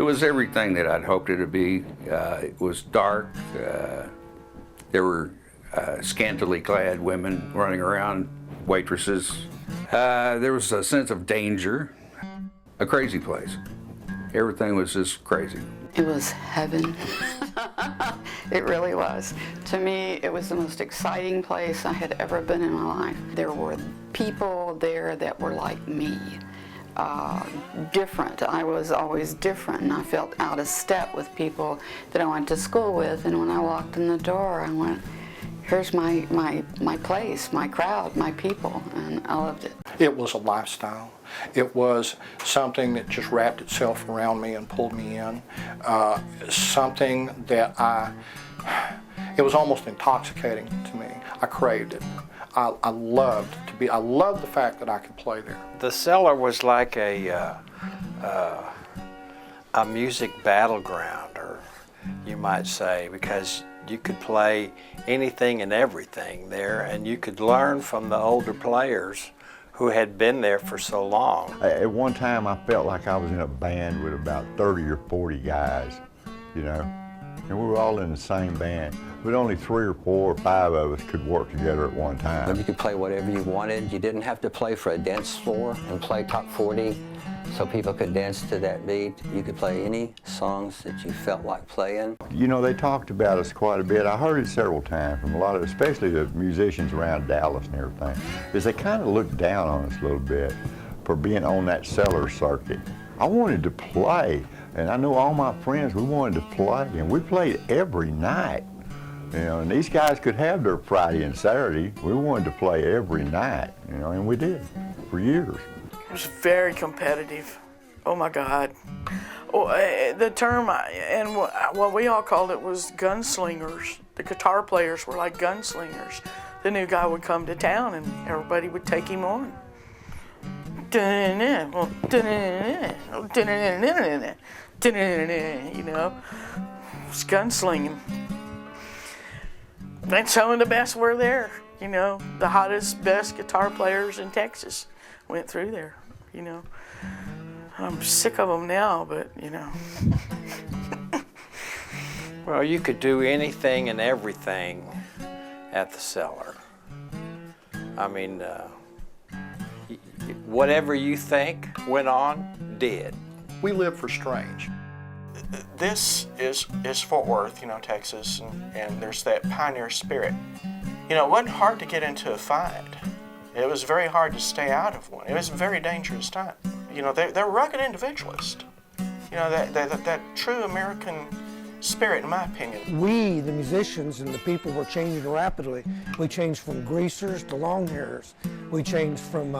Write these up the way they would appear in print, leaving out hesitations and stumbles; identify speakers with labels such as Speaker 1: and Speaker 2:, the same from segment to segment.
Speaker 1: was everything that I'd hoped it would be. It was dark. There were scantily clad women running around, waitresses. There was a sense of danger. A crazy place. Everything was just crazy.
Speaker 2: It was heaven. It really was. To me, it was the most exciting place I had ever been in my life. There were people there that were like me. Different. I was always different, and I felt out of step with people that I went to school with. And when I walked in the door, I went, here's my place, my crowd, my people, and I loved it.
Speaker 3: It was a lifestyle. It was something that just wrapped itself around me and pulled me in. Something that it was almost intoxicating to me. I craved it. I loved the fact that I could play there.
Speaker 4: The Cellar was like a music battleground, or you might say, because you could play anything and everything there, and you could learn from the older players who had been there for so long.
Speaker 5: At one time, I felt like I was in a band with about 30 or 40 guys, you know, and we were all in the same band, but only 3 or 4 or 5 of us could work together at one time.
Speaker 6: You could play whatever you wanted. You didn't have to play for a dance floor and play top 40 so people could dance to that beat. You could play any songs that you felt like playing.
Speaker 5: You know, they talked about us quite a bit. I heard it several times from a lot of, especially the musicians around Dallas and everything, is they kind of looked down on us a little bit for being on that Cellar circuit. I wanted to play, and I know all my friends, we wanted to play, and we played every night. You know, and these guys could have their Friday and Saturday. We wanted to play every night, you know, and we did for years.
Speaker 7: It was very competitive. Oh my God. Well, the term, and what we all called it was gunslingers. The guitar players were like gunslingers. The new guy would come to town and everybody would take him on. You know, it was gunslinging. And some of the best were there, you know. The hottest, best guitar players in Texas went through there, you know. I'm sick of them now, but, you know.
Speaker 4: Well, you could do anything and everything at the Cellar. I mean, whatever you think went on, did.
Speaker 3: We lived for strange.
Speaker 8: This is Fort Worth, you know, Texas, and there's that pioneer spirit. You know, it wasn't hard to get into a fight. It was very hard to stay out of one. It was a very dangerous time. You know, they're rugged individualists. You know, that true American spirit, in my opinion.
Speaker 9: We, the musicians and the people, were changing rapidly. We changed from greasers to long hairs. We changed from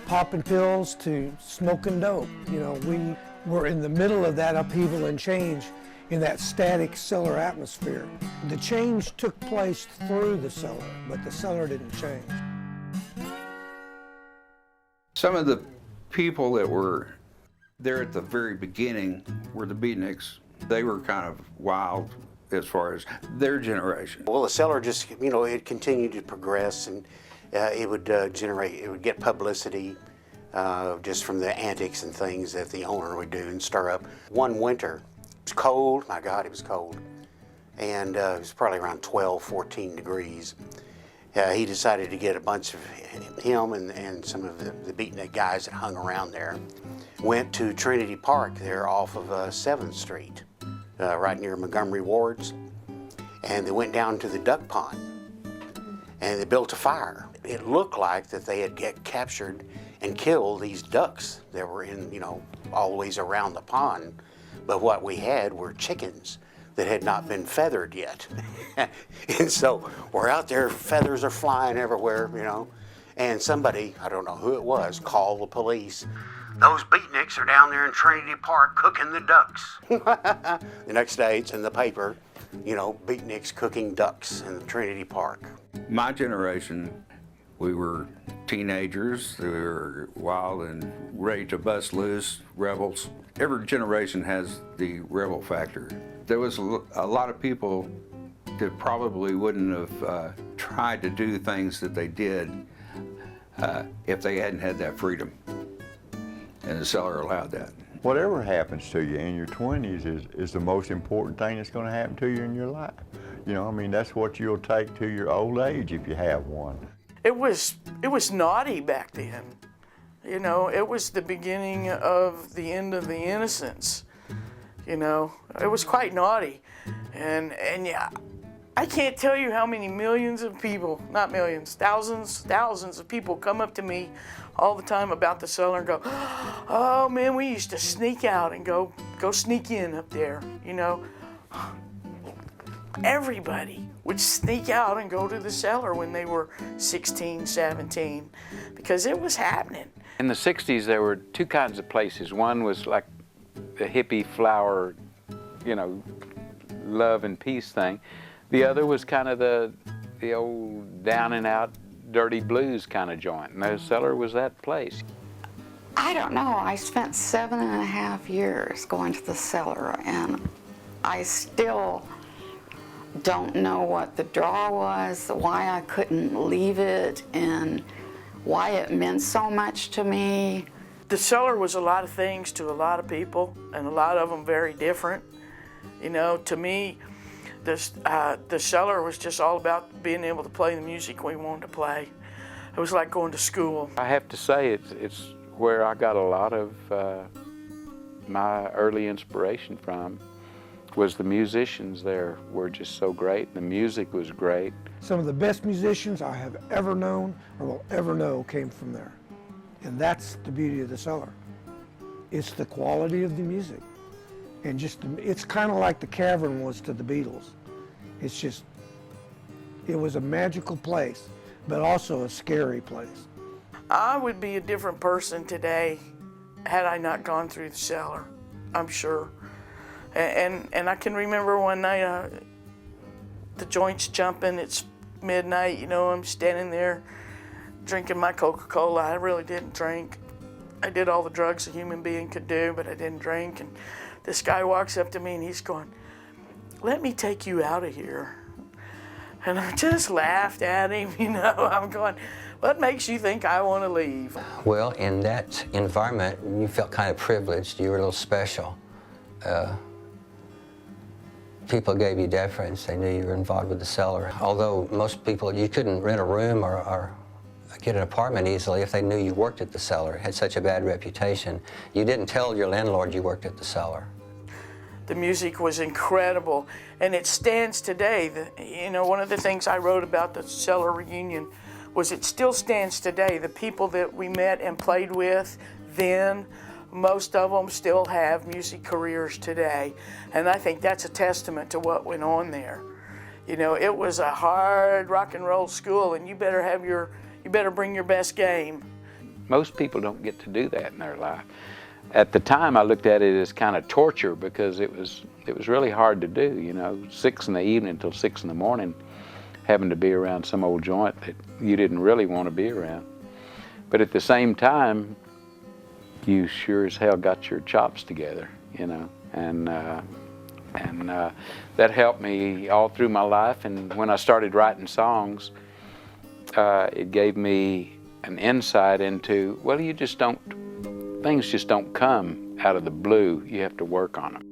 Speaker 9: popping pills to smoking dope. You know, we were in the middle of that upheaval and change in that static Cellar atmosphere. The change took place through the Cellar, but the Cellar didn't change.
Speaker 1: Some of the people that were there at the very beginning were the beatniks. They were kind of wild as far as their generation.
Speaker 10: Well, the Cellar just, you know, it continued to progress, and it would get publicity just from the antics and things that the owner would do and stir up. One winter, it was cold, my God, it was cold. And it was probably around 12, 14 degrees. He decided to get a bunch of him and some of the beatnik guys that hung around there. Went to Trinity Park there off of 7th Street, right near Montgomery Wards. And they went down to the duck pond and they built a fire. It looked like that they had captured and killed these ducks that were in, you know, all the ways around the pond. But what we had were chickens that had not been feathered yet. And so we're out there, feathers are flying everywhere, you know, and somebody, I don't know who it was, called the police. Those beatniks are down there in Trinity Park cooking the ducks. The next day it's in the paper, you know, beatniks cooking ducks in Trinity Park.
Speaker 1: My generation, we were teenagers. We were wild and ready to bust loose, rebels. Every generation has the rebel factor. There was a lot of people that probably wouldn't have tried to do things that they did if they hadn't had that freedom. And the Cellar allowed that.
Speaker 5: whatever happens to you in your 20s is the most important thing that's going to happen to you in your life. You know, I mean, that's what you'll take to your old age if you have one.
Speaker 7: It was naughty back then. You know, it was the beginning of the end of the innocence. You know, it was quite naughty. And yeah, I can't tell you how many millions of people, not millions, thousands of people come up to me all the time about the Cellar and go, oh man, we used to sneak out and go sneak in up there, you know. Everybody would sneak out and go to the Cellar when they were 16, 17, because it was happening.
Speaker 11: In the 60s, there were two kinds of places. One was like the hippie flower, you know, love and peace thing. The other was kind of the old down and out dirty blues kind of joint, and the Cellar was that place.
Speaker 2: I don't know. I spent 7.5 years going to the Cellar, and I still don't know what the draw was, why I couldn't leave it, and why it meant so much to me.
Speaker 7: The Cellar was a lot of things to a lot of people, and a lot of them very different. You know, to me, the Cellar was just all about being able to play the music we wanted to play. It was like going to school.
Speaker 11: I have to say it's where I got a lot of my early inspiration from. Was the musicians there were just so great. The music was great.
Speaker 9: Some of the best musicians I have ever known or will ever know came from there. And that's the beauty of the Cellar. It's the quality of the music. And just, it's kind of like the Cavern was to the Beatles. It's just, it was a magical place, but also a scary place.
Speaker 7: I would be a different person today had I not gone through the Cellar, I'm sure. And I can remember one night, the joint's jumping, it's midnight, you know, I'm standing there drinking my Coca-Cola. I really didn't drink. I did all the drugs a human being could do, but I didn't drink. And this guy walks up to me and he's going, let me take you out of here. And I just laughed at him, you know. I'm going, what makes you think I want to leave?
Speaker 6: Well, in that environment, you felt kind of privileged. You were a little special. People gave you deference. They knew you were involved with the Cellar. Although most people, you couldn't rent a room or get an apartment easily if they knew you worked at the Cellar. It had such a bad reputation. You didn't tell your landlord you worked at the Cellar.
Speaker 7: The music was incredible, and it stands today. You know, one of the things I wrote about the Cellar reunion was it still stands today. The people that we met and played with then, most of them still have music careers today, and I think that's a testament to what went on there. You know, it was a hard rock and roll school, and you better bring your best game.
Speaker 11: Most people don't get to do that in their life. At the time, I looked at it as kind of torture because it was really hard to do. You know, 6 in the evening till 6 in the morning, having to be around some old joint that you didn't really want to be around. But at the same time, you sure as hell got your chops together, you know, and that helped me all through my life. And when I started writing songs, it gave me an insight into, well, things just don't come out of the blue. You have to work on them.